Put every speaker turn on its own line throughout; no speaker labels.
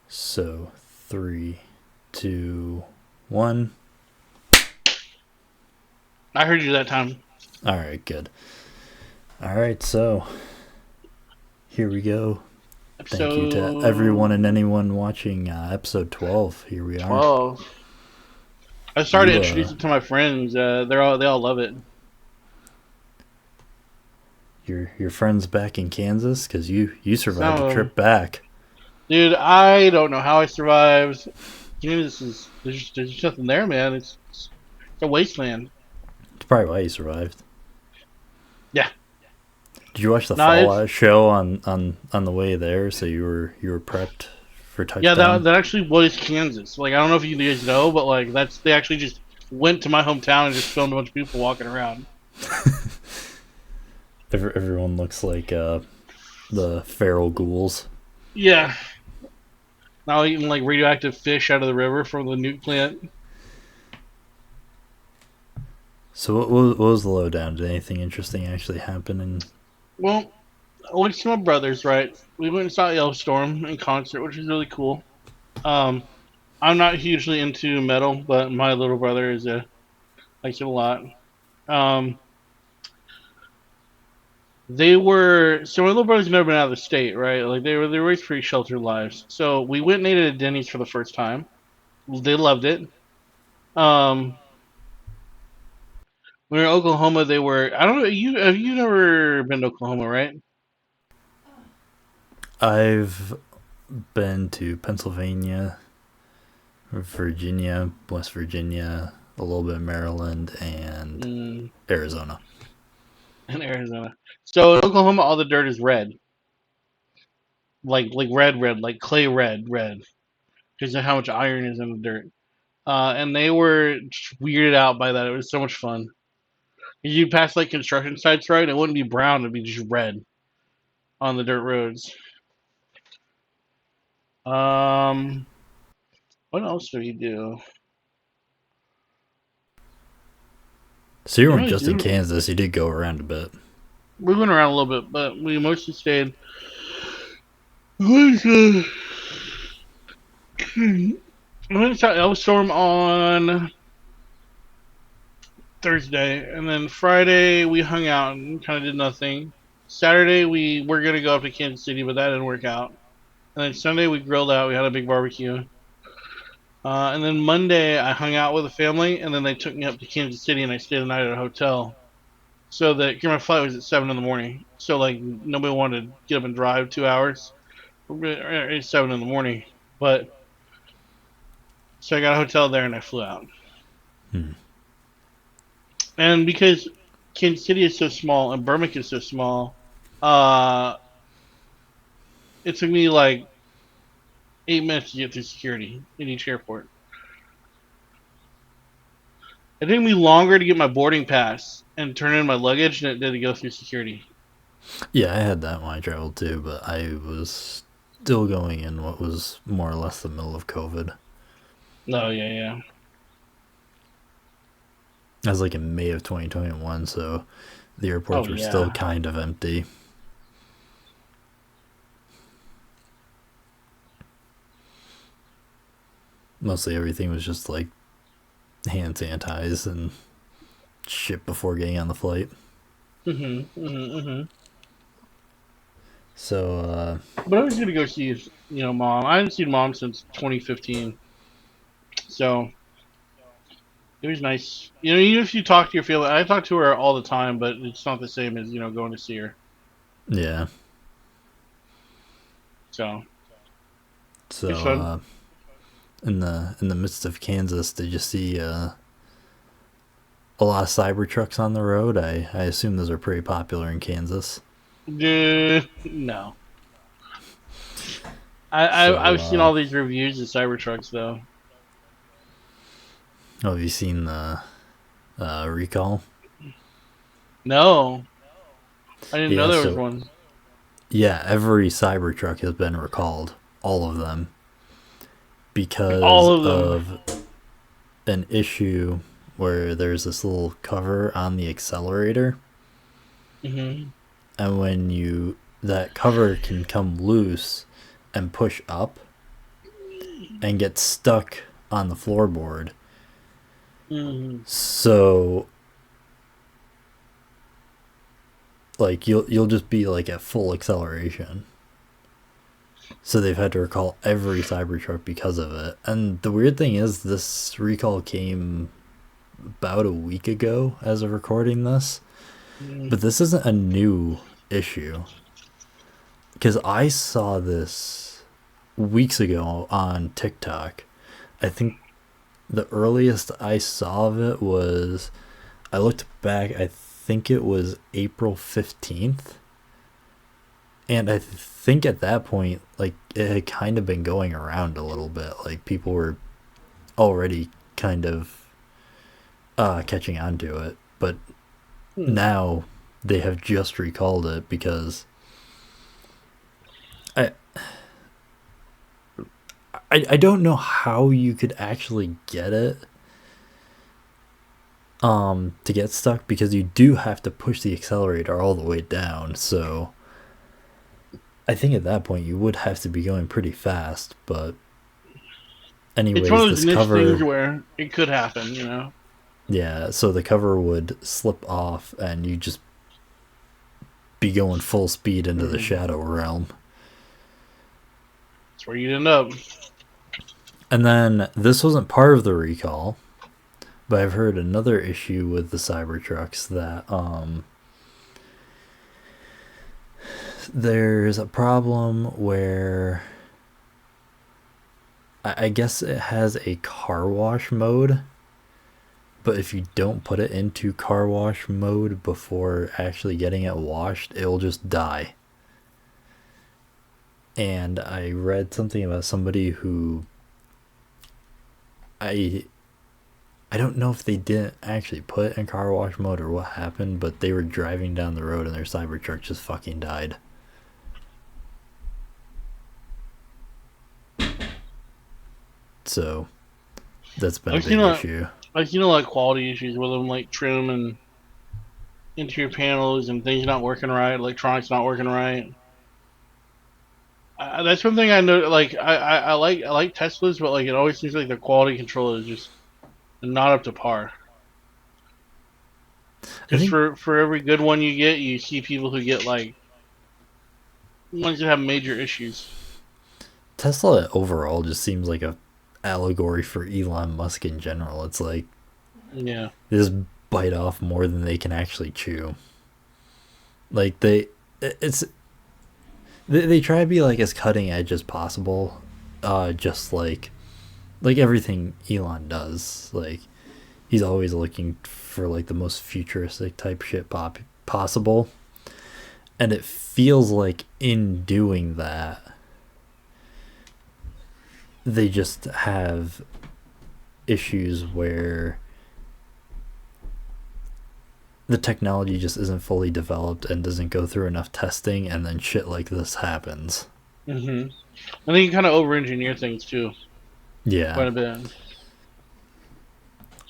So, three, two, one.
I heard you that time.
All right, good. All right, so here we go. Thank you to everyone and
Episode
anyone watching episode 12. Here we are.
12. I started
You,
introducing it to my friends. They all love it.
your friends back in Kansas, because you survived a
So,
trip back.
dude, I don't know how I survived. There's just nothing there, man. It's a wasteland.
It's probably why you survived.
Yeah.
Did you watch the
No, it's
Fallout show on the way there? So you were prepped for
yeah. That
touchdown.
that actually was Kansas. Like I don't know if you guys know, but like they actually just went to my hometown and just filmed a bunch of people walking around.
Everyone looks like the feral ghouls.
Yeah. Now eating like radioactive fish out of the river from the nuke plant.
So what was the lowdown? Did anything interesting actually happen?
Well, I went to my brother's, right? We went and saw Yellowstorm in concert, which was really cool. Um, I'm not hugely into metal, but my little brother likes it a lot. Um, my little brother's never been out of the state, right? Like they were raised pretty sheltered lives. So we went and ate at a Denny's for the first time. They loved it. Um, we were in Oklahoma. They were I don't know you never been to Oklahoma, right?
I've been to Pennsylvania, Virginia, West Virginia, a little bit of Maryland, and
Mm,
Arizona.
in Arizona. So in Oklahoma, all the dirt is red, like red, like clay red, because of how much iron is in the dirt. And they were just weirded out by that. It was so much fun. You'd pass like construction sites, right? It wouldn't be brown; it'd be just red on the dirt roads. Um, what else do we do?
So you
We
weren't
really
just in
do.
Kansas; you did go around a bit.
We went around a little bit, but we mostly stayed. We went to Yellowstorm on Thursday, and then Friday we hung out and kind of did nothing. Saturday we were gonna go up to Kansas City, but that didn't work out. And then Sunday we grilled out. We had a big barbecue. And then Monday I hung out with the family, and then they took me up to Kansas City, and I stayed the night at a hotel. So that my flight was at 7 in the morning. So like nobody wanted to get up and drive 2 hours. It's 7 in the morning, but so I got a hotel there and I flew out.
Hmm.
And because Kansas City is so small and Birmingham is so small, uh, it took me like 8 minutes to get through security in each airport. It took me longer to get my boarding pass and turn in my luggage than it did to go through security.
Yeah, I had that when I traveled too, but I was still going in what was more or less the middle of COVID.
No, yeah, yeah.
I was like in May of 2021, so the
Oh,
airports were still
yeah.
kind of empty. Mostly everything was just like hand sanitized and shit before getting on the flight.
Mhm.
So,
But I was gonna go see, mom. I haven't seen mom since 2015, so it was nice. Even if you talk to your family, I talk to her all the time, but it's not the same as going to see her.
yeah.
So it was
So,
fun.
in the midst of Kansas, did you see a lot of cybertrucks on the road? I assume those are pretty popular in Kansas.
No, I've seen
So,
all these reviews of Cybertrucks though.
have you seen the recall?
No, I didn't know
Yeah,
there was
so
one.
yeah, every Cybertruck has been recalled, all of them, because
All of them.
of an issue where there's this little cover on the accelerator,
Hmm.
and when you that cover can come loose and push up, and get stuck on the floorboard.
Mm-hmm.
So like you'll just be like at full acceleration. So they've had to recall every Cybertruck because of it. And the weird thing is, this recall came about a week ago as of recording this. But this isn't a new issue. Because I saw this weeks ago on TikTok. I think the earliest I saw of it was, I looked back, I think it was April 15th. And I think at that point, like, it had kind of been going around a little bit. Like, people were already kind of catching on to it. But now they have just recalled it because I, I don't know how you could actually get it to get stuck, because you do have to push the accelerator all the way down. So I think at that point you would have to be going pretty fast. But
It's one
anyways,
of those
this
niche things
cover,
where it could happen, you know.
yeah, so the cover would slip off and you just be going full speed into the shadow realm.
That's where you'd end up.
And then this wasn't part of the recall, but I've heard another issue with the Cybertrucks, that there's a problem where I guess it has a car wash mode, but if you don't put it into car wash mode before actually getting it washed, it'll just die. And I read something about somebody who, I I don't know if they didn't actually put it in car wash mode or what happened, but they were driving down the road and their Cybertruck just fucking died. So that's been a
I've seen
big
a,
issue.
I've seen a lot of quality issues with them, like trim and interior panels and things not working right, electronics not working right. That's one thing I know. Like I like Teslas, but like it always seems like the quality control is just not up to par.
I
Because
think
for every good one you get, you see people who get like ones that have major issues.
Tesla overall just seems like a allegory for Elon Musk in general. It's like
Yeah.
they just bite off more than they can actually chew. Like it's they try to be like as cutting edge as possible, just like everything Elon does. Like, he's always looking for like the most futuristic type shit possible, and it feels like in doing that they just have issues where the technology just isn't fully developed and doesn't go through enough testing, and then shit like this happens.
Mhm. I think you kind of over-engineer things too,
Yeah.
quite a bit.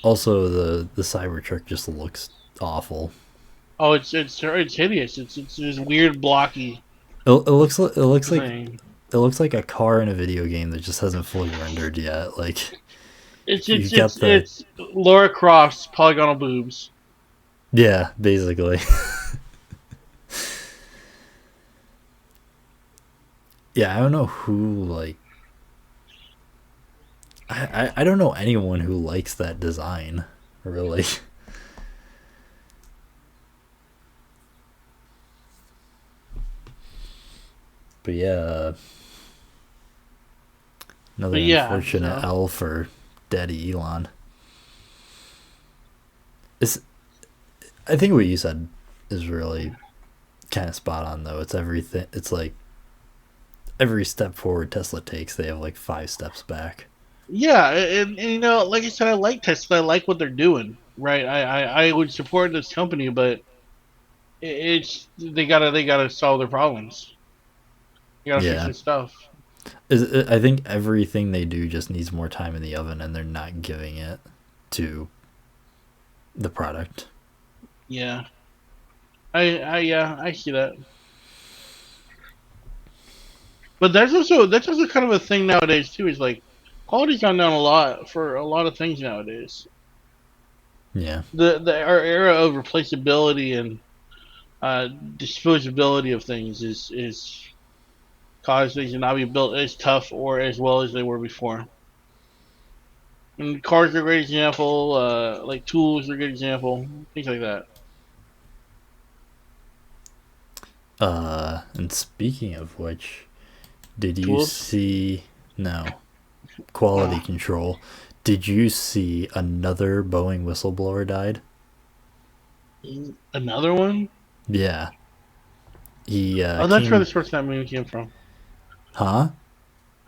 Also, the Cybertruck just looks awful.
Oh, it's hideous. It's this weird blocky
It
thing.
looks like a car in a video game that just hasn't fully rendered yet. Like,
It's
you
it's
got
it's
the,
it's Laura Croft's polygonal boobs.
yeah, basically. Yeah, I don't know who, like, I don't know anyone who likes that design, really. But yeah, another
But yeah,
unfortunate
so
L for Daddy Elon. It's, I think what you said is really kind of spot on, though. It's everything. It's like every step forward Tesla takes, they have like 5 steps back.
yeah, and you know, like I said, I like Tesla. I like what they're doing. Right, I would support this company, but it's they gotta solve their problems. They gotta fix
Yeah,
some stuff.
I think everything they do just needs more time in the oven, and they're not giving it to the product.
Yeah, I see that. But that's also kind of a thing nowadays too. Is like Quality's gone down a lot for a lot of things nowadays.
Yeah.
The our era of replaceability and disposability of things is caused things to not be built as tough or as well as they were before. And cars are a great example. Like tools are a good example. Things like that.
And speaking of which, did you
Tools.
see? No, quality
Uh,
control. Did you see another Boeing whistleblower died?
Another one.
Yeah, he
Oh, that's where the
came.
source of that meme came from.
Huh?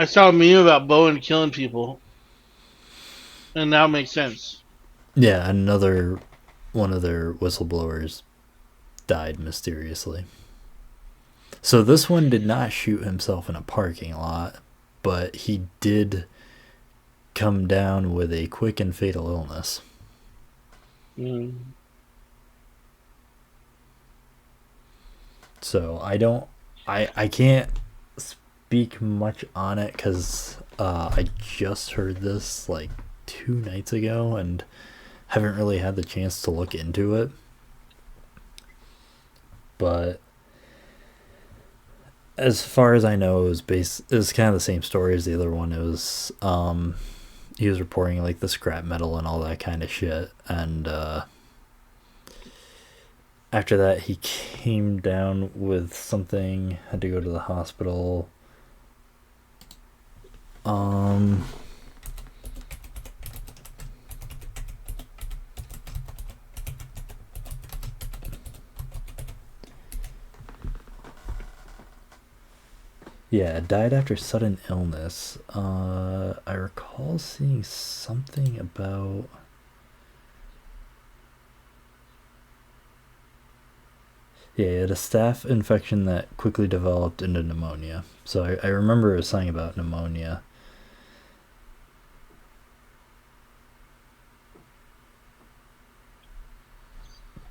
I saw a meme about Bowen killing people, and now it makes sense.
Yeah, another one of their whistleblowers died mysteriously. So this one did not shoot himself in a parking lot, but he did come down with a quick and fatal illness.
Mm.
So I can't speak much on it because I just heard this like 2 nights ago and haven't really had the chance to look into it. But as far as I know, it was kind of the same story as the other one. It was he was reporting like the scrap metal and all that kind of shit, and after that he came down with something, had to go to the hospital. Um, yeah, died after sudden illness. I recall seeing something about. Yeah, he had a staph infection that quickly developed into pneumonia. So I remember it was something about pneumonia.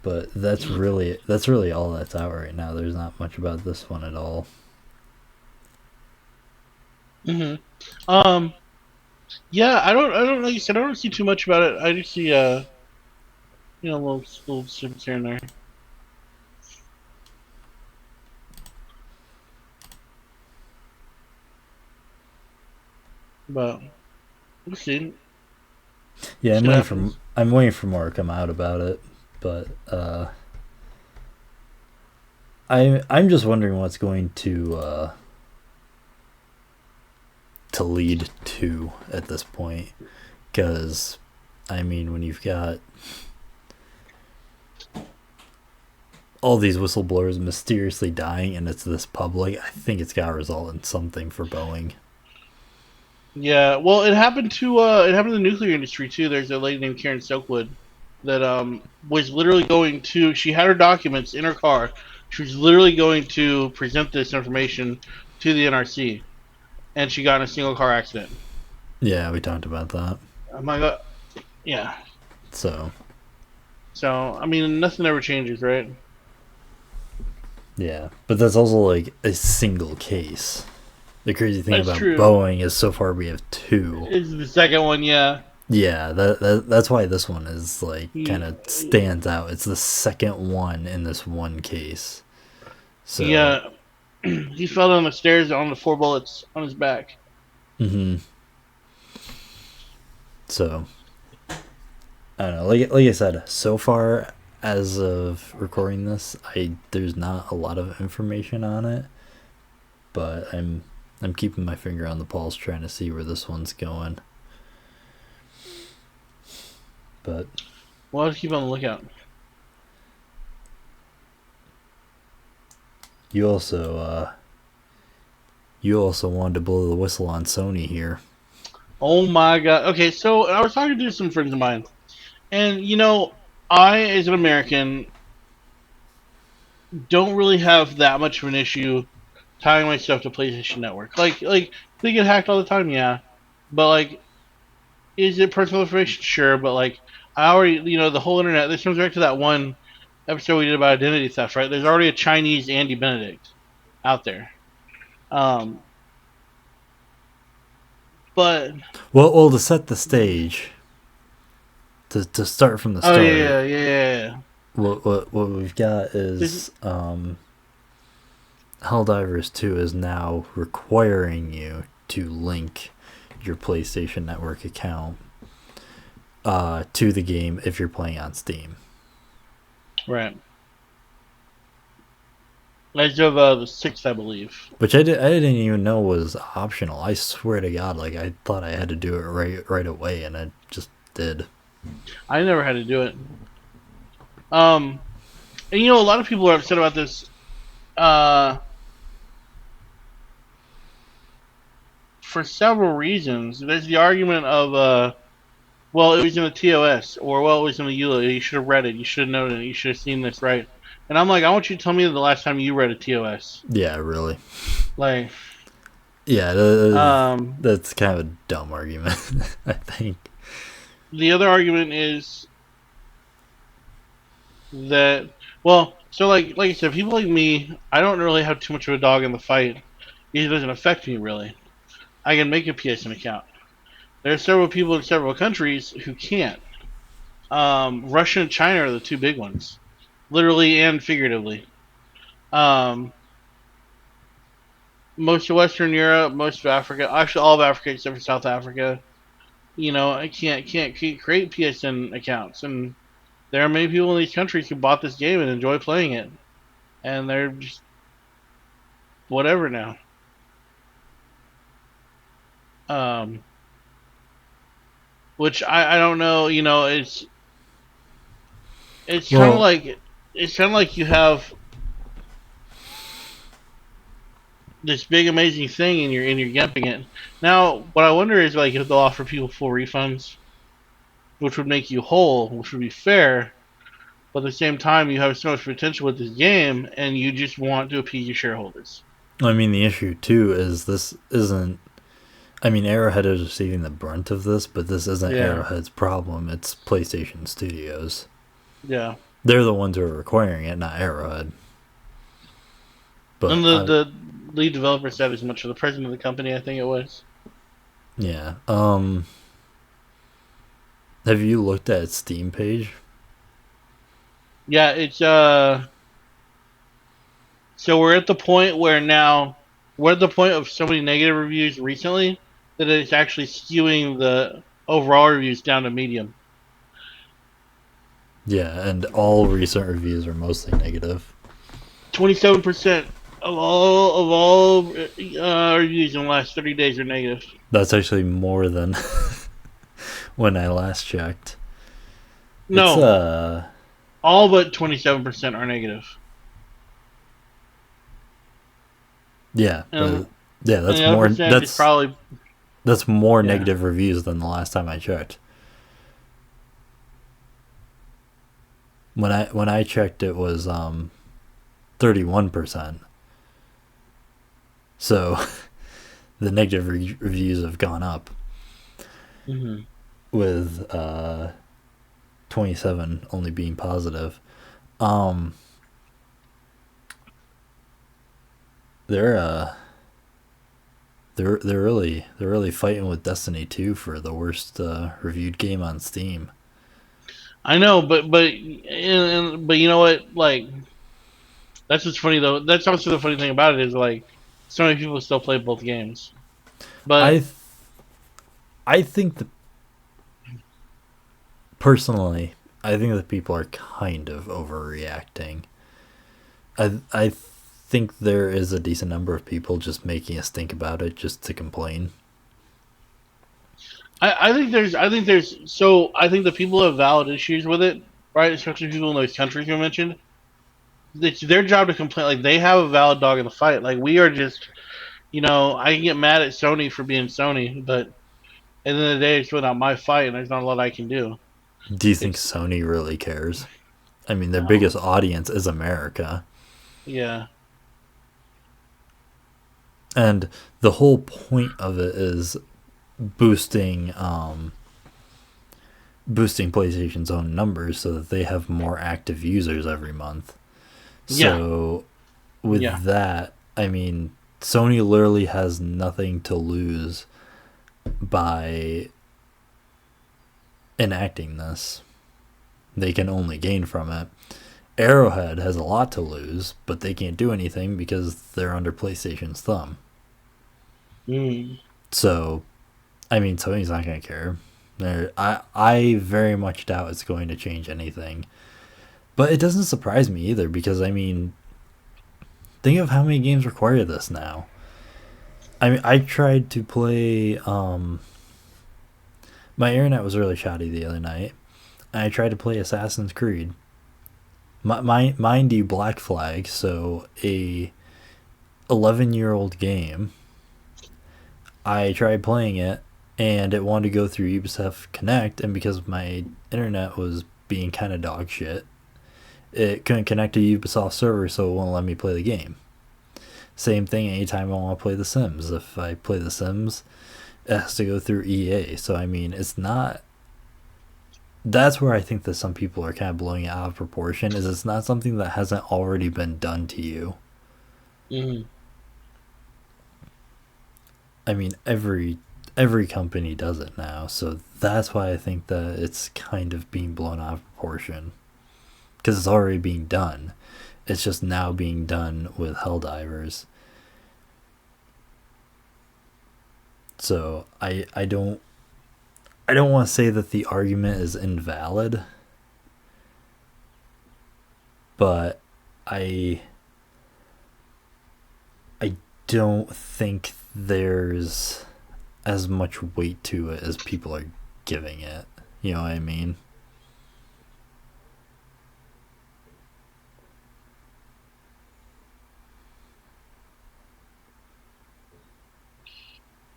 But that's really all that's out right now. There's not much about this one at all.
Hmm. Um. Yeah. I don't. Like you said, I don't see too much about it. I just see little snippets here and there. But we'll see.
Yeah,
See what happens.
I'm waiting for more to come out about it. But I'm just wondering what's going to lead to at this point. Because I mean, when you've got all these whistleblowers mysteriously dying and it's this public, I think it's got to result in something for Boeing.
Yeah. Well, it happened to the nuclear industry too. There's a lady named Karen Silkwood that was literally going to. She had her documents in her car. She was literally going to present this information to the NRC, and she got in a single car accident.
Yeah, we talked about that.
I'm like, yeah.
So,
So I mean, nothing ever changes, right?
yeah. But that's also like a single case. The crazy thing
That's
about
true.
Boeing is so far we have two.
Is the second one, yeah.
Yeah, that's why this one is like kind of
He,
stands out. It's the second one in this one case.
he,
So,
uh, he fell down the stairs on the 4 bullets on his back.
hmm so I don't know. Like I said, so far as of recording this, I there's not a lot of information on it, but I'm keeping my finger on the pulse, trying to see where this one's going. But
We'll have to keep on the lookout.
you also you also wanted to blow the whistle on Sony here.
Oh my god. Okay, so I was talking to some friends of mine, and I, as an American, don't really have that much of an issue tying my stuff to PlayStation Network. Like they get hacked all the time, yeah. But like, is it personal information? Sure, but like, I already, the whole internet. This comes back to that one episode we did about identity theft, right? There's already a Chinese Andy Benedict out there. Um, But
Well, to set the stage, to start from the
oh
start,
yeah.
what we've got
This,
is Helldivers 2 is now requiring you to link your PlayStation Network account to the game if you're playing on Steam.
right. As of the 6th, I believe.
Which I didn't even know was optional. I swear to God, like I thought I had to do it right away, and I just did.
I never had to do it. Um, and a lot of people are upset about this. Uh, for several reasons. There's the argument of, well, it was in the TOS, or well, it was in the EULA. You should have read it. You should have known it. You should have seen this, right? And I'm like, I want you to tell me the last time you read a TOS.
Yeah, really.
Like,
Yeah,
um,
that's kind of a dumb argument, I think.
the other argument is that, well, so like I said, people like me, I don't really have too much of a dog in the fight. It doesn't affect me really. I can make a PSN account. There are several people in several countries who can't. Russia and China are the two big ones, literally and figuratively. Um, most of Western Europe, most of Africa, actually all of Africa except for South Africa. I can't create PSN accounts, and there are many people in these countries who bought this game and enjoy playing it, and they're just whatever now. Um, which I don't know. It's kind of
Well,
like you have this big amazing thing and you're yumping it. Now, what I wonder is like if they'll offer people full refunds, which would make you whole, which would be fair. But at the same time, you have so much potential with this game, and you just want to appease your shareholders.
I mean, the issue too is this isn't. I mean, Arrowhead is receiving the brunt of this, but this isn't
Yeah,
Arrowhead's problem. It's PlayStation Studios.
yeah.
They're the ones who are requiring it, not Arrowhead.
And
But
the lead developer said as much, for the president of the company, I think it was.
yeah. Have you looked at its Steam page?
Yeah, it's So we're at the point where now we're at the point of so many negative reviews recently that it's actually skewing the overall reviews down to medium.
Yeah, and all recent reviews are mostly negative.
27% of all reviews in the last 30 days are negative.
That's actually more than when I last checked. It's
No, all but 27% are negative.
yeah,
And,
yeah,
and the other percentage is probably
that's more
yeah.
negative reviews than the last time I checked. When I checked, it was 31%. So the negative reviews have gone up
Mm-hmm.
with 27 only being positive. Um, they're really fighting with Destiny 2 for the worst reviewed game on Steam.
I know, but you know what? Like that's what's funny though. That's also the funny thing about it is like so many people still play both games.
I
But
th- I think that personally, I think that people are kind of overreacting. I think there is a decent number of people just making us think about it just to complain.
I think the people have valid issues with it, right? Especially people in those countries you mentioned. It's their job to complain. Like they have a valid dog in the fight. Like we are just, I can get mad at Sony for being Sony, but at the end of the day, it's really not my fight, and there's not a lot I can do.
Do you think
It's
Sony really cares? I mean, their
no,
biggest audience is America.
yeah,
And the whole point of it is boosting boosting PlayStation's own numbers so that they have more active users every month.
yeah,
So
yeah.
with that, I mean, Sony literally has nothing to lose by enacting this. They can only gain from it. Arrowhead has a lot to lose, but they can't do anything because they're under PlayStation's thumb.
Mm.
So, I mean, Sony's not going to care. I very much doubt it's going to change anything. But it doesn't surprise me either because, I mean, think of how many games require this now. I mean, I tried to play. My internet was really shoddy the other night. And I tried to play Assassin's Creed. Mind you, Black Flag, so a 11-year-old game. I tried playing it, and it wanted to go through Ubisoft Connect, and because my internet was being kind of dog shit, it couldn't connect to Ubisoft server, so it won't let me play the game. Same thing anytime I want to play The Sims. If I play The Sims, it has to go through EA. So, I mean, it's not... That's where I think that some people are kind of blowing it out of proportion, is it's not something that hasn't already been done to you.
Mm.
I mean, every company does it now, so that's why I think that it's kind of being blown out of proportion. Because it's already being done. It's just now being done with Helldivers. So I don't want to say that the argument is invalid, but I don't think there's as much weight to it as people are giving it. You know what I mean?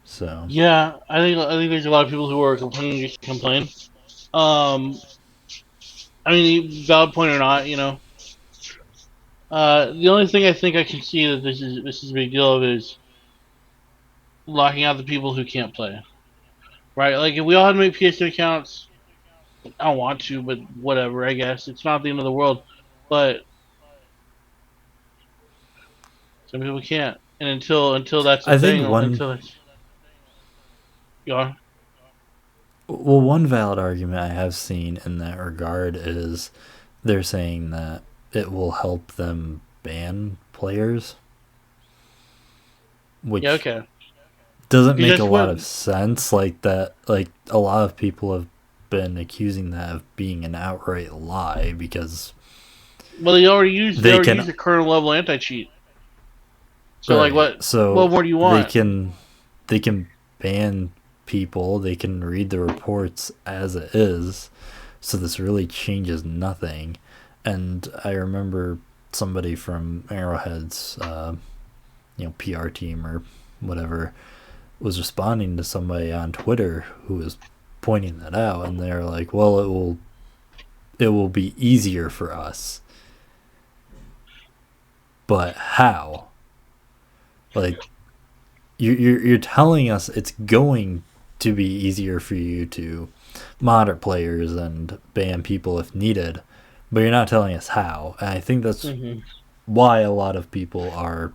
So
Yeah, I think there's a lot of people who are complaining just to complain. Um, I mean, valid point or not, the only thing I think I can see that this is a big deal of is locking out the people who can't play. Right? Like if we all had to make PSN accounts, I don't want to, but whatever. I guess it's not the end of the world. But some people can't, and until that's a
I
thing,
think one
until it's yeah.
well, one valid argument I have seen in that regard is they're saying that it will help them ban players,
Yeah,
which
okay.
doesn't
Because
make a
that's
lot
what.
of sense. Like that, like a lot of people have been accusing that of being an outright lie because
Well, they
they
already
can
use a kernel level anti cheat. So like,
right.
what
So
more do you
they
want?
can they can ban people. They can read the reports as it is. So this really changes nothing. And I remember somebody from Arrowhead's, PR team or whatever was responding to somebody on Twitter who was pointing that out, and they're like, "Well, it will be easier for us, but how? Like, you're telling us it's going to be easier for you to monitor players and ban people if needed, but you're not telling us how." And I think that's
Hmm.
why a lot of people are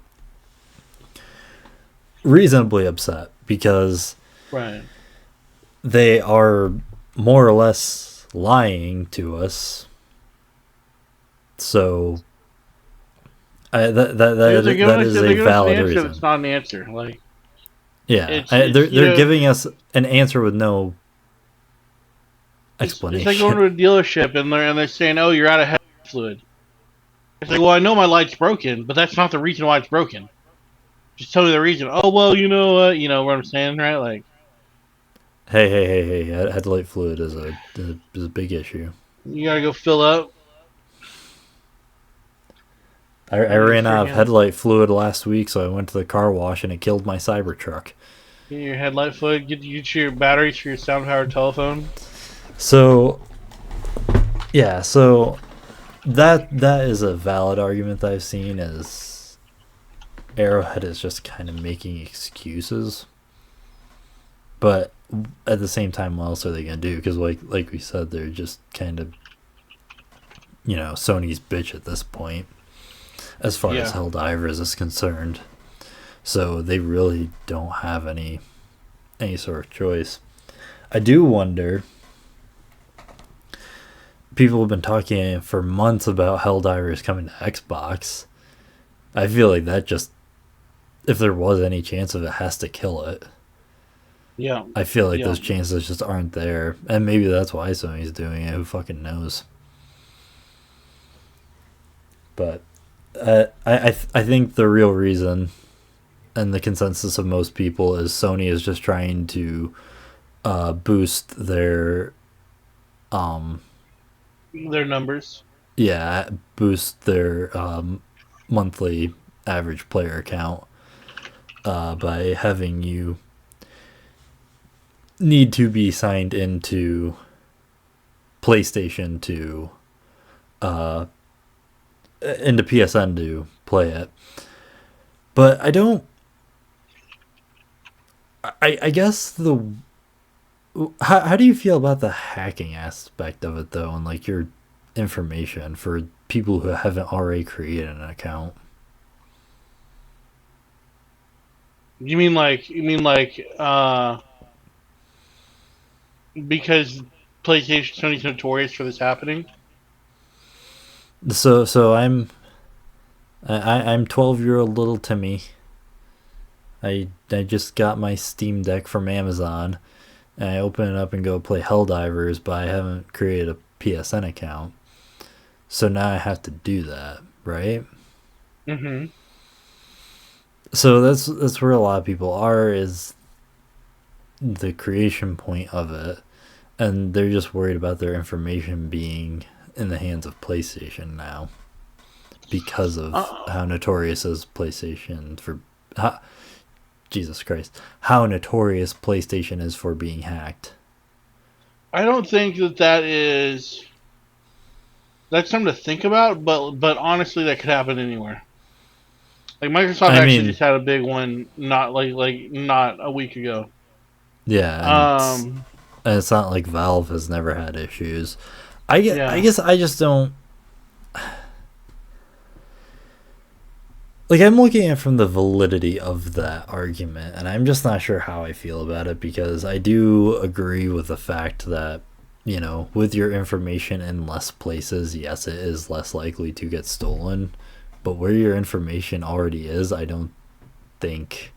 reasonably upset because
Right.
they are more or less lying to us. So
They're giving
that
us
is
they're
a
giving us an
valid
answer that's
reason.
not an answer. Like
Yeah,
it's
they're giving us an answer with no
it's like going
explanation.
to a dealership and they're saying, "Oh, you're out of head fluid." It's like, well, I know my light's broken, but that's not the reason why it's broken. Just tell me the reason. Oh well, you know what I'm saying, right? Like
Hey! Headlight fluid is a big issue.
you gotta go fill up.
I
You
ran
get
out of headlight fluid last week, so I went to the car wash and it killed my Cybertruck.
your headlight fluid. Get your batteries for your sound powered telephone.
So yeah, so that is a valid argument that I've seen is Arrowhead is just kind of making excuses, but at the same time, what else are they gonna do? Because like we said, they're just kind of Sony's bitch at this point as far as
Yeah.
Helldivers is concerned. So they really don't have any any sort of choice. I do wonder. People have been talking for months about Helldivers coming to Xbox. I feel like that just, if there was any chance of it, has to kill it.
Yeah,
I feel like
yeah.
those chances just aren't there, and maybe that's why Sony's doing it. Who fucking knows? But I think the real reason and the consensus of most people is Sony is just trying to boost their um
Their numbers.
yeah, boost their monthly average player count by having you need to be signed into PlayStation to uh into PSN to play it. But I don't. I guess the how do you feel about the hacking aspect of it though, and like your information for people who haven't already created an account?
You mean like because PlayStation Sony's notorious for this happening?
So I'm 12-year-old little Timmy. I just got my Steam Deck from Amazon, and I open it up and go play Helldivers, but I haven't created a PSN account. So now I have to do that, right?
Mm-hmm.
So that's where a lot of people are, is the creation point of it, and they're just worried about their information being in the hands of PlayStation now because of
Uh,
how notorious is PlayStation for how, Jesus Christ, how notorious PlayStation is for being hacked.
I don't think that is that's something to think about, but honestly, that could happen anywhere. Like Microsoft
I
actually
mean,
just had a big one not not a week ago.
yeah,
Um,
and it's not like Valve has never had issues. I
yeah.
guess I just don't like. I'm looking at it from the validity of that argument, and I'm just not sure how I feel about it, because I do agree with the fact that, with your information in less places, yes, it is less likely to get stolen. But where your information already is, I don't think,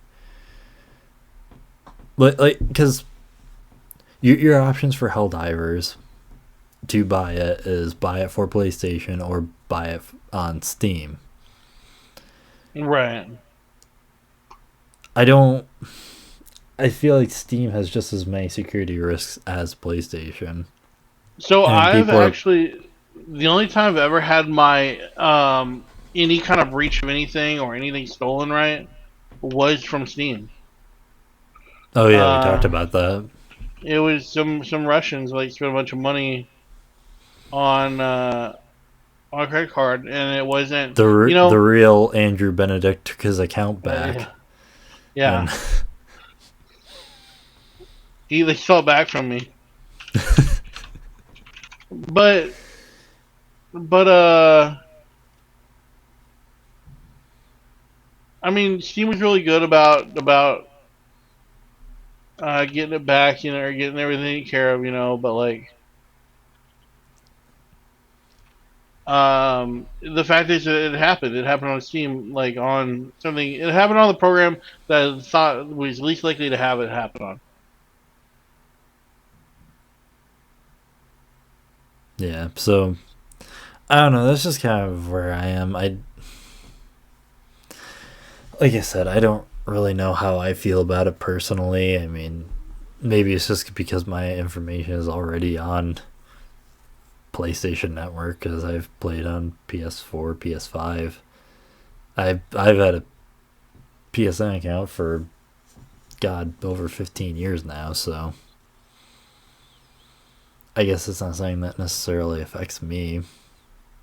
because your options for Helldivers to buy it is buy it for PlayStation or buy it on Steam.
Right.
I don't. I feel like Steam has just as many security risks as PlayStation,
So
and
I've
people are.
actually the only time I've ever had my any kind of breach of anything or anything stolen, right, was from Steam.
Oh yeah, we talked
Uh,
about that.
it was some Russians like spent a bunch of money on uh on a credit card, and it wasn't,
The real Andrew Benedict took his account back,
yeah,
and
yeah. They stole it back from me, but but I mean, Steam was really good about getting it back, or getting everything taken care of, but like the fact is that it happened on Steam, like on something, it happened on the program that I thought was least likely to have it happen on.
yeah. So I don't know. That's just kind of where I am. Like I said, I don't really know how I feel about it personally. I mean, maybe it's just because my information is already on PlayStation Network, because I've played on PS4, PS5. I've had a PSN account for, God, over 15 years now, so I guess it's not something that necessarily affects me,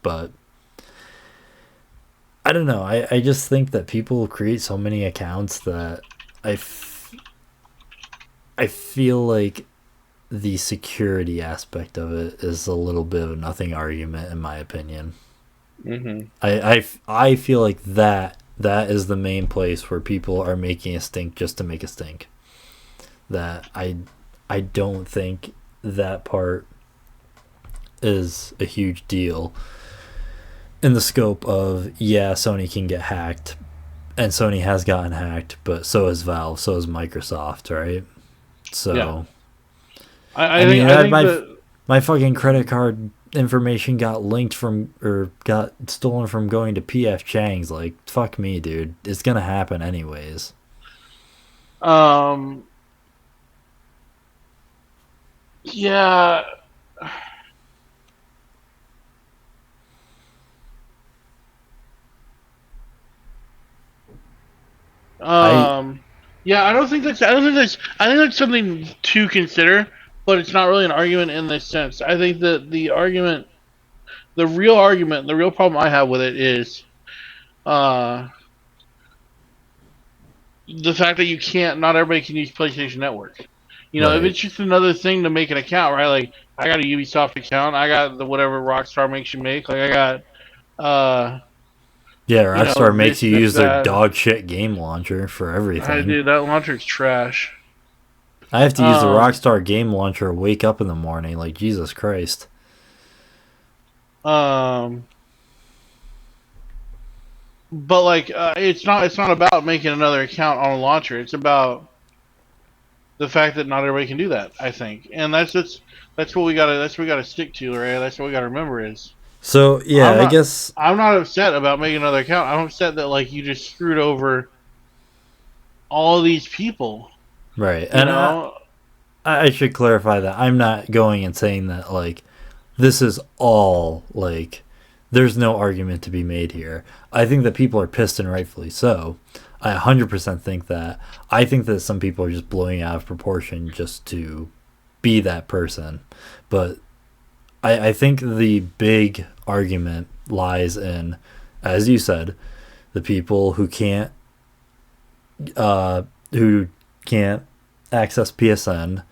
but I don't know. I just think that people create so many accounts that I feel like the security aspect of it is a little bit of a nothing argument, in my opinion.
Hmm.
I feel like that is the main place where people are making a stink just to make a stink. that I don't think that part is a huge deal in the scope of, yeah, Sony can get hacked, and Sony has gotten hacked, but so has Valve, so has Microsoft, right?
Yeah,
So I
I
mean,
think I
that
think that
my fucking credit card information got linked from or got stolen from going to PF Chang's. Like, fuck me, dude. It's gonna happen anyways.
um yeah.
I
Um, yeah, I think that's something to consider, but it's not really an argument in this sense. I think that the real problem I have with it is uh the fact that not everybody can use PlayStation Network. You know, if
right.
it's just another thing to make an account, right? Like I got a Ubisoft account, I got the whatever Rockstar makes you make, like I got uh
Yeah,
you know
Rockstar makes you
this
use their
that.
dog shit game launcher for
I
everything.
do that launcher's trash.
I have to use the
Um,
Rockstar game launcher wake up in the morning, like Jesus Christ.
um, but like it's not about making another account on a launcher. It's about the fact that not everybody can do that. I think, and that's what we gotta stick to, right? That's what we gotta remember is
So yeah,
I'm
I
not
guess
I'm not upset about making another account. I'm upset that like you just screwed over all these people.
right.
You
And
know,
I should clarify that I'm not going and saying that like this is all like there's no argument to be made here. I think that people are pissed and rightfully so. I 100% think that. I think that some people are just blowing out of proportion just to be that person. But I think the big argument lies in, as you said, the people uh, who can't access PSN.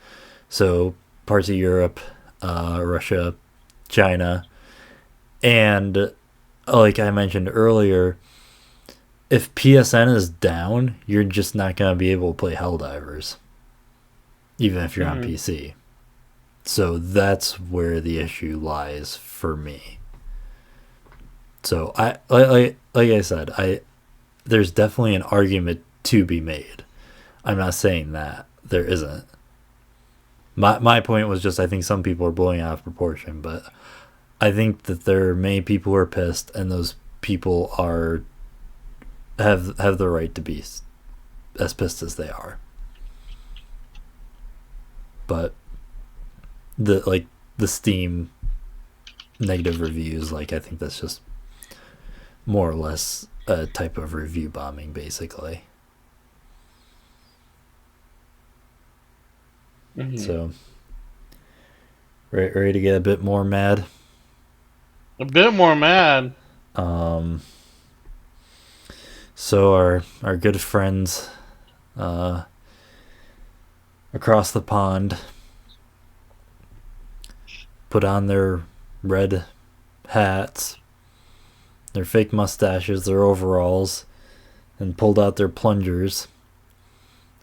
So parts of Europe, Russia, China, and like I mentioned earlier, if PSN is down, you're just not gonna be able to play Helldivers, even if you're on
hmm
PC. So that's where the issue lies for me. So like I said, I there's definitely an argument to be made. I'm not saying that there isn't. My point was just I think some people are blowing out of proportion, but I think that there are many people who are pissed, and those people are have the right to be as pissed as they are. But the Steam negative reviews, like I think that's just more or less a type of review bombing, basically.
hmm
So ready to get a bit more mad.
a bit more mad.
Um, so our good friends uh, across the pond put on their red hats, their fake mustaches, their overalls, and pulled out their plungers.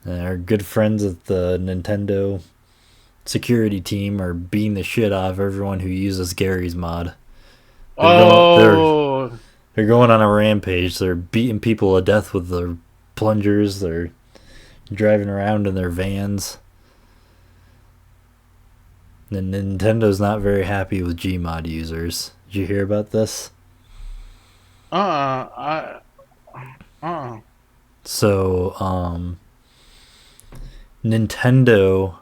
And our good friends at the Nintendo security team are beating the shit out of everyone who uses Gary's mod. They're going they're
Oh,
they're going on a rampage. They're beating people to death with their plungers. They're driving around in their vans. And Nintendo's not very happy with Gmod users. Did you hear about this?
I uh
So, Nintendo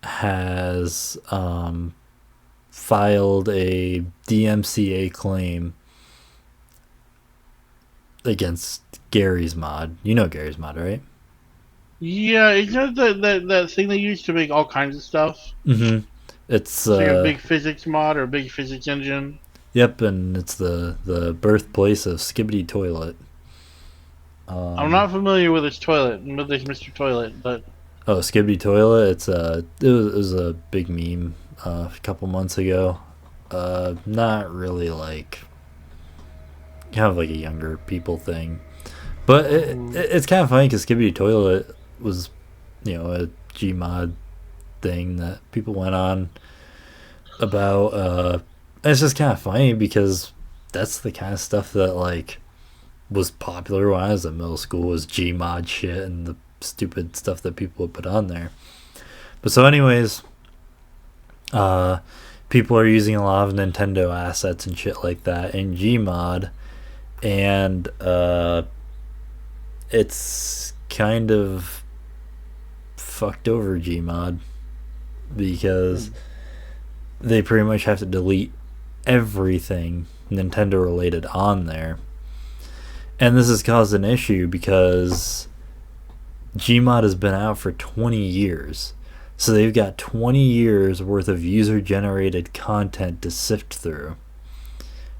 has filed a DMCA claim against Gary's mod. You know Gary's mod, right?
Yeah, isn't that thing they used to make all kinds of stuff?
Mm-hmm. It's
It's like a big physics mod or a big physics engine.
yep, and it's the birthplace of Skibbity Toilet.
I'm not familiar with this toilet, with this Mr. Toilet, but
Oh, Skibbity Toilet. It was a big meme a couple months ago. Not really like kind of like a younger people thing, but
mm,
it's kind of funny because Skibbity Toilet was, Gmod thing that people went on about. It's just kind of funny because that's the kind of stuff that like was popular when I was in middle school, was Gmod shit and the stupid stuff that people would put on there. But so, anyways, uh, people are using a lot of Nintendo assets and shit like that in Gmod, and it's kind of fucked over Gmod because they pretty much have to delete everything Nintendo related on there. And this has caused an issue because Gmod has been out for 20 years. So they've got 20 years worth of user generated content to sift through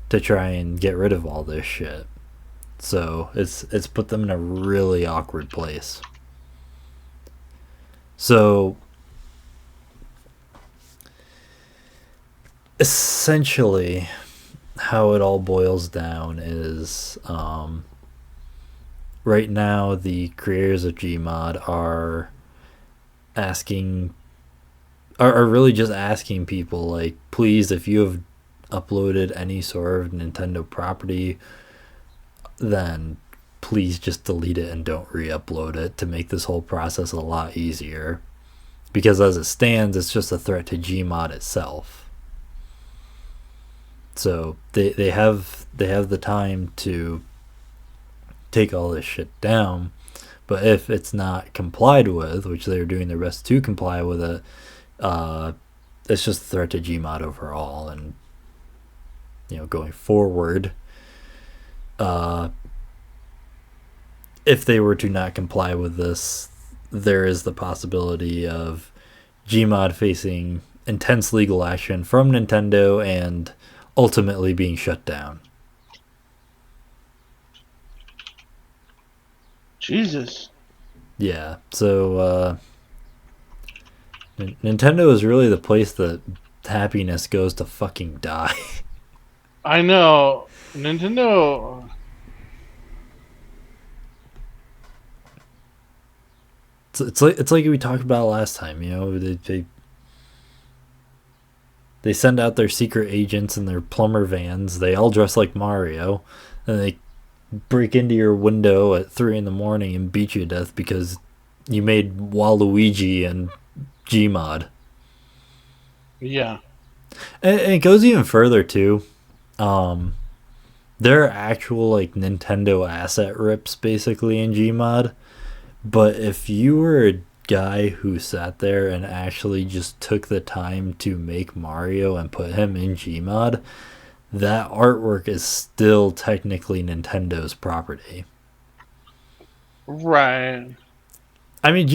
to try and get rid of all this shit. So it's put them in a really awkward place. So essentially how it all boils down is right now the creators of Gmod are really just asking people, like, please, if you have uploaded any sort of Nintendo property, then please just delete it and don't re-upload it to make this whole process a lot easier, because as it stands it's just a threat to Gmod itself. So they have the time to take all this shit down, but if it's not complied with, which they're doing their best to comply with it, it's just a threat to Gmod overall. And going forward, if they were to not comply with this, there is the possibility of Gmod facing intense legal action from Nintendo and ultimately being shut down.
Jesus.
Yeah, so Nintendo is really the place that happiness goes to fucking die.
I know. Nintendo.
It's like we talked about last time. They send out their secret agents in their plumber vans. They all dress like Mario, and they break into your window at 3 in the morning and beat you to death because you made Waluigi and Gmod.
Yeah.
And it goes even further too. There are actual like Nintendo asset rips basically in Gmod, but if you were a guy who sat there and actually just took the time to make Mario and put him in Gmod, that artwork is still technically Nintendo's property.
Right.
I mean,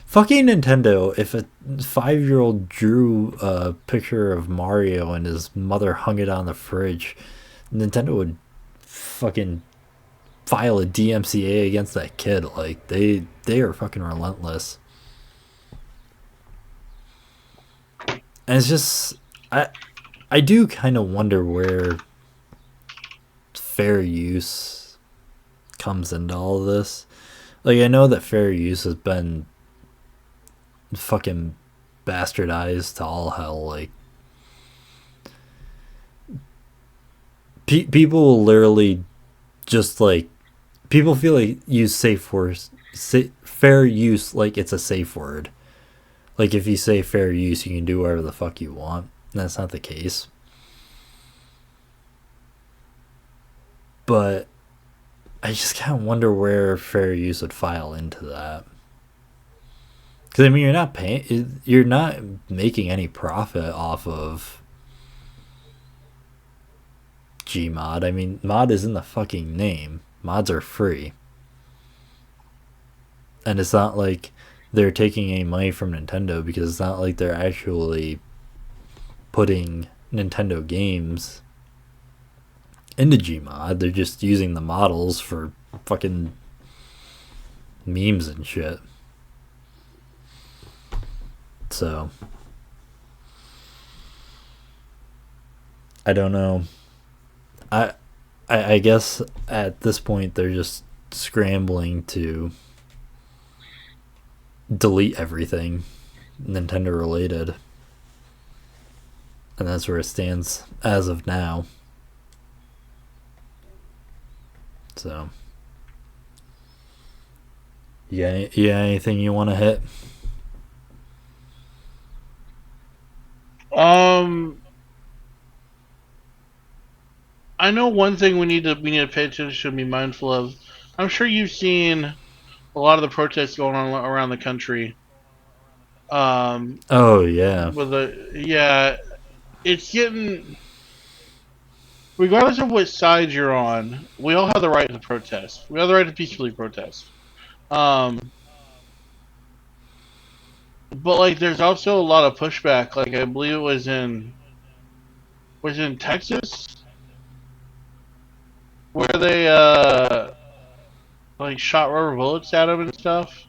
fucking Nintendo, if a 5-year-old drew a picture of Mario and his mother hung it on the fridge, Nintendo would fucking file a DMCA against that kid. Like, they are fucking relentless. And it's just, I do kind of wonder where fair use comes into all of this. Like, I know that fair use has been fucking bastardized to all hell. Like, people will literally just like, people feel like use fair use like it's a safe word. Like, if you say fair use, you can do whatever the fuck you want. And that's not the case. But I just kind of wonder where fair use would file into that. Because I mean, you're not making any profit off of Gmod. I mean, mod is in the fucking name. Mods are free. And it's not like they're taking any money from Nintendo, because it's not like they're actually putting Nintendo games into Gmod. They're just using the models for fucking memes and shit. So I don't know. I guess at this point they're just scrambling to delete everything Nintendo related, and that's where it stands as of now. So, yeah, anything you want to hit?
Um, I know one thing we need to pay attention and be mindful of. I'm sure you've seen a lot of the protests going on around the country. Um,
Oh yeah.
with the yeah, it's getting regardless of what side you're on, we all have the right to protest. We have the right to peacefully protest. Um, but like, there's also a lot of pushback. Like, I believe it was in Texas where they like shot rubber bullets at him and stuff.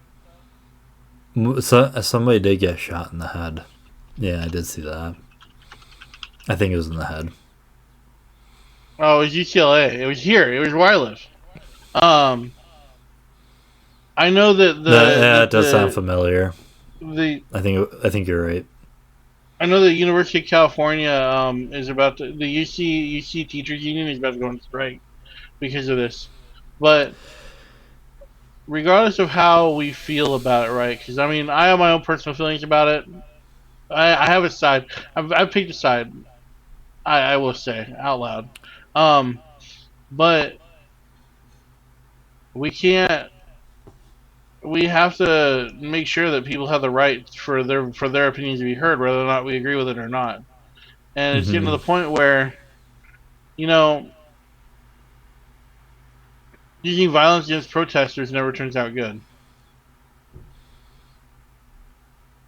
So, somebody did get shot in the head. Yeah, I did see that. I think it was in the head.
Oh, it was UCLA. It was here. It was where I live. Um, I know that
That
the
yeah, it
that
does sound
the
familiar.
the
I think you're right.
I know the University of California is about to, the UC teachers union is about to go on strike because of this. But regardless of how we feel about it, right? Because I mean, I have my own personal feelings about it. I have a side. I've picked a side. I will say out loud. Um, but we can't. We have to make sure that people have the right for their opinions to be heard, whether or not we agree with it or not. And it's getting to
Hmm.
the point where you know using violence against protesters never turns out good,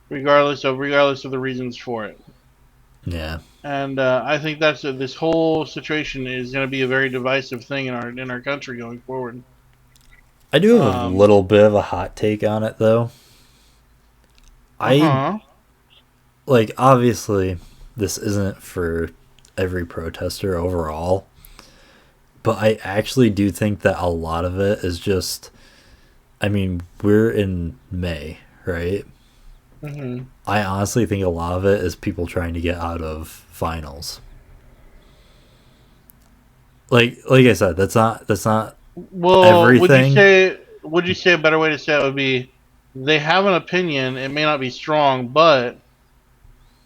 regardless of the reasons for it.
Yeah,
And I think this whole situation is going to be a very divisive thing in our country going forward.
I do have a
Um,
little bit of a hot take on it though.
uh
I
huh.
like obviously this isn't for every protester overall, but I actually do think that a lot of it is just. I mean, we're in May, right?
Hmm.
I honestly think a lot of it is people trying to get out of finals. Like I said, that's not
Well,
everything.
would you say a better way to say it would be they have an opinion. It may not be strong, but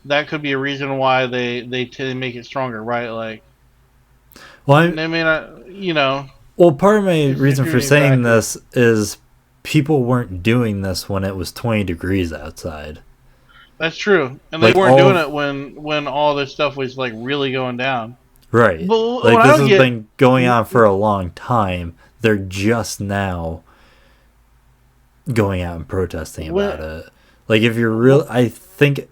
that could be a reason why they make it stronger, right? Like
Well,
they may not,
part of my
it's a
reason for
contributing
saying
factor.
this is people weren't doing this when it was 20 degrees outside.
That's true, and they
Like
weren't
all
doing it
of
when all this stuff was like really going down.
right.
But
Like
what I
this
don't
has
get,
been going on for a long time. They're just now going out and protesting about
when,
it. Like if you're real I think,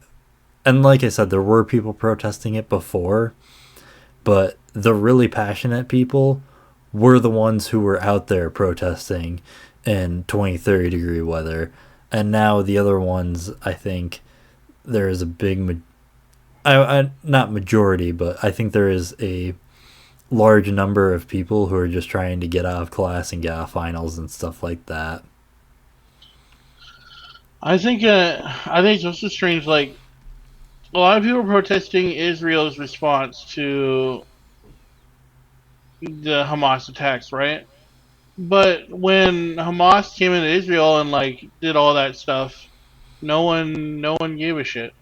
and like I said, there were people protesting it before, but the really passionate people were the ones who were out there protesting in 20-30 degree weather. And now the other ones, I think there is a big, not majority, but I think there is a large number of people who are just trying to get out of class and get out of finals and stuff like that.
I think it's also strange. Like a lot of people are protesting Israel's response to the Hamas attacks, right? But when Hamas came into Israel and like did all that stuff, no one gave a shit.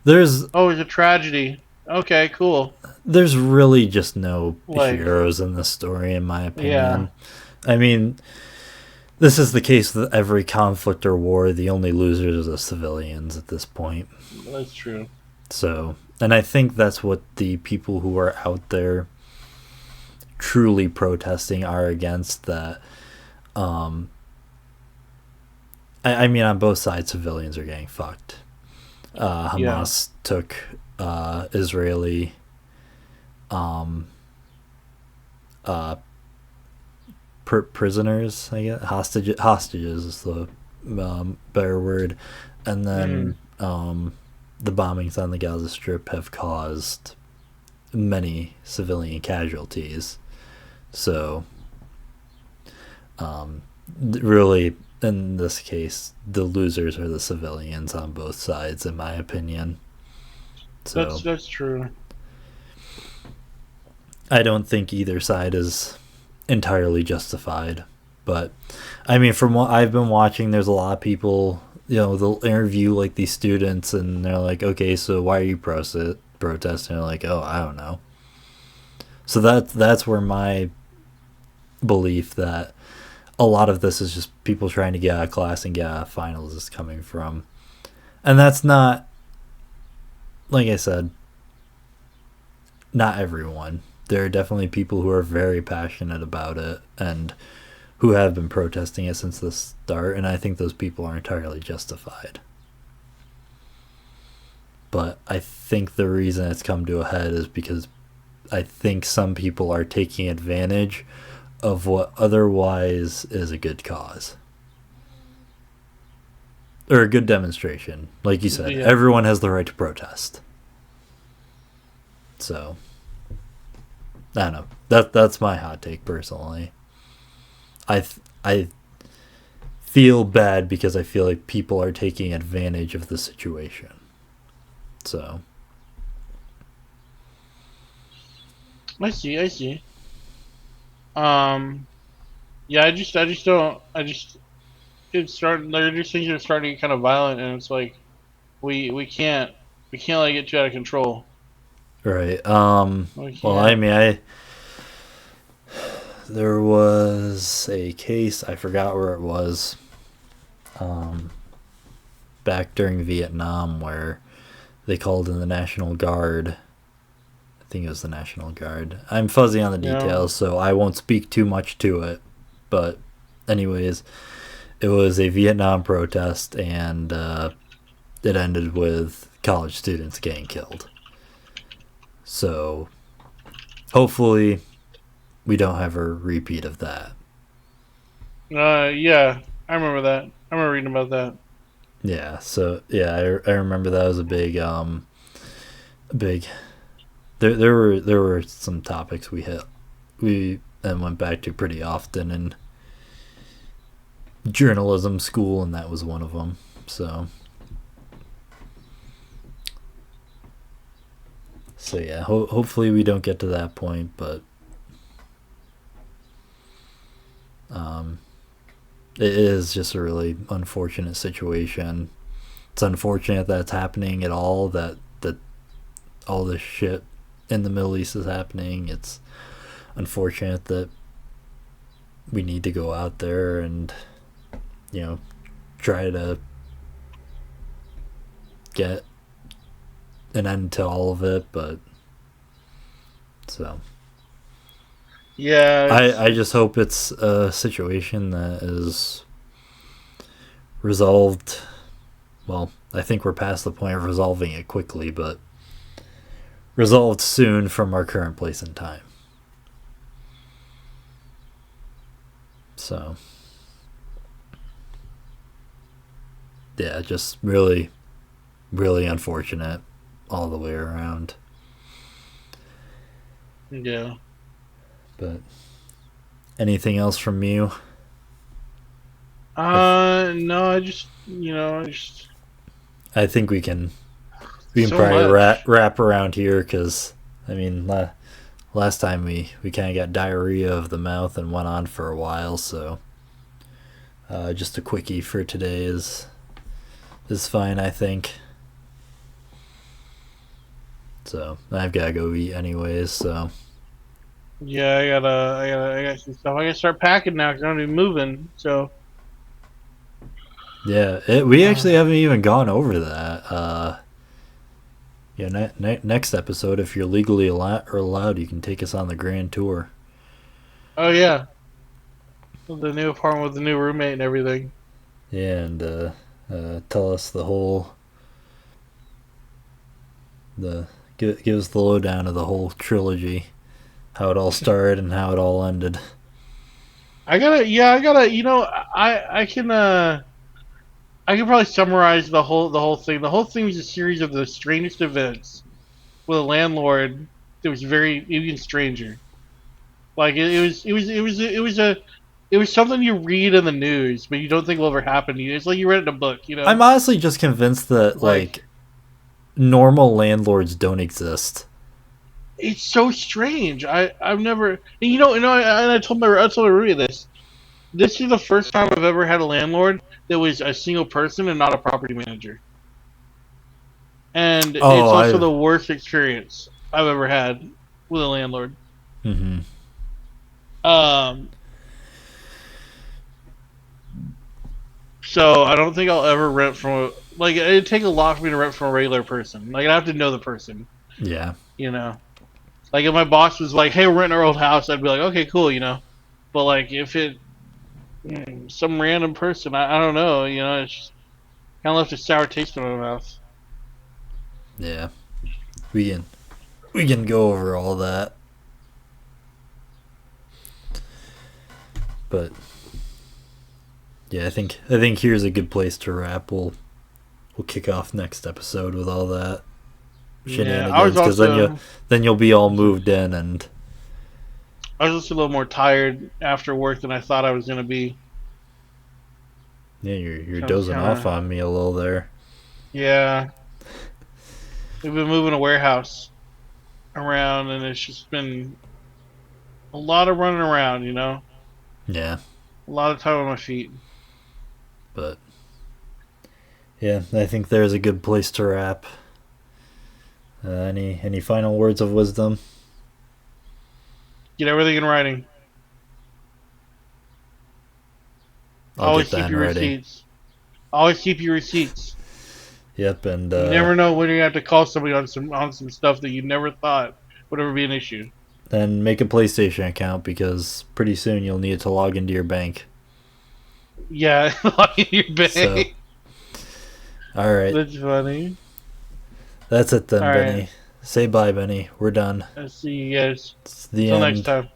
There's
Oh, it's a tragedy. Okay, cool.
there's really just no
Like,
heroes in this story, in my
yeah,
opinion. I mean, this is the case with every conflict or war. The only losers are the civilians at this point.
that's true.
So, and I think that's what the people who are out there truly protesting are against. That, um, I mean, on both sides, civilians are getting fucked.
Yeah.
Hamas took Israeli um, uh, prisoners, I guess hostages is the better word, and
Hmm.
then the bombings on the Gaza Strip have caused many civilian casualties. So, really, in this case, the losers are the civilians on both sides, in my opinion. So
That's true.
I don't think either side is entirely justified. But I mean, from what I've been watching, there's a lot of people. They'll interview like these students, and they're like, "Okay, so why are you protesting?" They're like, "Oh, I don't know." So that's where my belief that a lot of this is just people trying to get out of class and get out of finals is coming from, and that's not, like I said, not everyone. There are definitely people who are very passionate about it and who have been protesting it since the start, and I think those people are entirely justified. But I think the reason it's come to a head is because I think some people are taking advantage of what otherwise is a good cause. Or a good demonstration. Like you said,
Yeah.
everyone has the right to protest. So, I don't know. That's my hot take personally. I feel bad because I feel like people are taking advantage of the situation. So,
I see. I see. Um. Yeah. I just don't. I just. It's starting. They're just things are starting to get kind of violent, and it's like we can't we can't let it get too out of control.
right.
We
Well, I
can't.
mean, I there was a case, I forgot where it was, um, back during Vietnam where they called in the National Guard. I think it was the National Guard. I'm fuzzy on the
You know.
details, so I won't speak too much to it. But, anyways, it was a Vietnam protest, and it ended with college students getting killed. So, hopefully, we don't have a repeat of that.
Yeah. I remember that. I remember reading about that.
Yeah, so yeah, I remember that was a big. There were some topics we and went back to pretty often in journalism school, and that was one of them. So yeah, hopefully we don't get to that point, but um, it is just a really unfortunate situation. It's unfortunate that it's happening at all. That all this shit in the Middle East is happening. It's unfortunate that we need to go out there and you know try to get an end to all of it. But so
Yeah.
I just hope it's a situation that is resolved. Well, I think we're past the point of resolving it quickly, but resolved soon from our current place in time. So yeah, just really, really unfortunate all the way around.
Yeah.
But anything else from you? I
No. I just
I think we can
so
probably
much.
wrap around here because I mean last time we kind of got diarrhea of the mouth and went on for a while. So just a quickie for today is fine, I think. So I've got to go eat anyways. So
Yeah. I got some stuff. I gotta start packing now because I'm gonna be moving. So.
yeah, we actually haven't even gone over that. Yeah, next episode, if you're legally allowed, you can take us on the grand tour.
Oh yeah. The new apartment with the new roommate and everything.
Yeah, and tell us give us the lowdown of the whole trilogy, how it all started and how it all ended.
I gotta, I can probably summarize the whole thing. The whole thing was a series of the strangest events with a landlord that was very even stranger. Like it was it was something you read in the news, but you don't think will ever happen to you. It's like you read it in a book, you know?
I'm honestly just convinced that
Like,
like normal landlords don't exist.
it's so strange. I've never, and and I told my roommate this. This is the first time I've ever had a landlord that was a single person and not a property manager. And
Oh,
it's also
I.
the worst experience I've ever had with a landlord.
Mm-hmm.
Um, so I don't think I'll ever rent from like it'd take a lot for me to rent from a regular person. Like I'd have to know the person,
Yeah.
you know. Like if my boss was like, "Hey, we're renting our old house," I'd be like, "Okay, cool," you know. But like if it some random person, I don't know, you know, it's just kind of left a sour taste in my mouth.
Yeah. We can we can go over all that, but yeah, I think here's a good place to wrap. We'll kick off next episode with all that
Yeah, I was
shenanigans, because then you'll be all moved in, and
just a little more tired after work than I thought I was gonna be.
yeah, you're
So I'm
dozing
kind
off
of
on me a little there.
yeah. We've been moving a warehouse around, and it's just been a lot of running around, you know,
Yeah,
a lot of time on my feet.
but yeah, I think there's a good place to wrap. Any final words of wisdom?
Get everything in writing.
I'll
Always
get
keep
that in
your
writing.
receipts. Always keep your receipts.
Yep, and
You never know when you have to call somebody on some stuff that you never thought would ever be an issue.
then make a PlayStation account, because pretty soon you'll need to log into your bank.
Yeah, log in your
So,
bank.
all right,
That's funny.
that's it
All
then,
right,
Benny. Say bye, Benny. We're done.
I'll see you guys.
It's the
Till next
end.
time.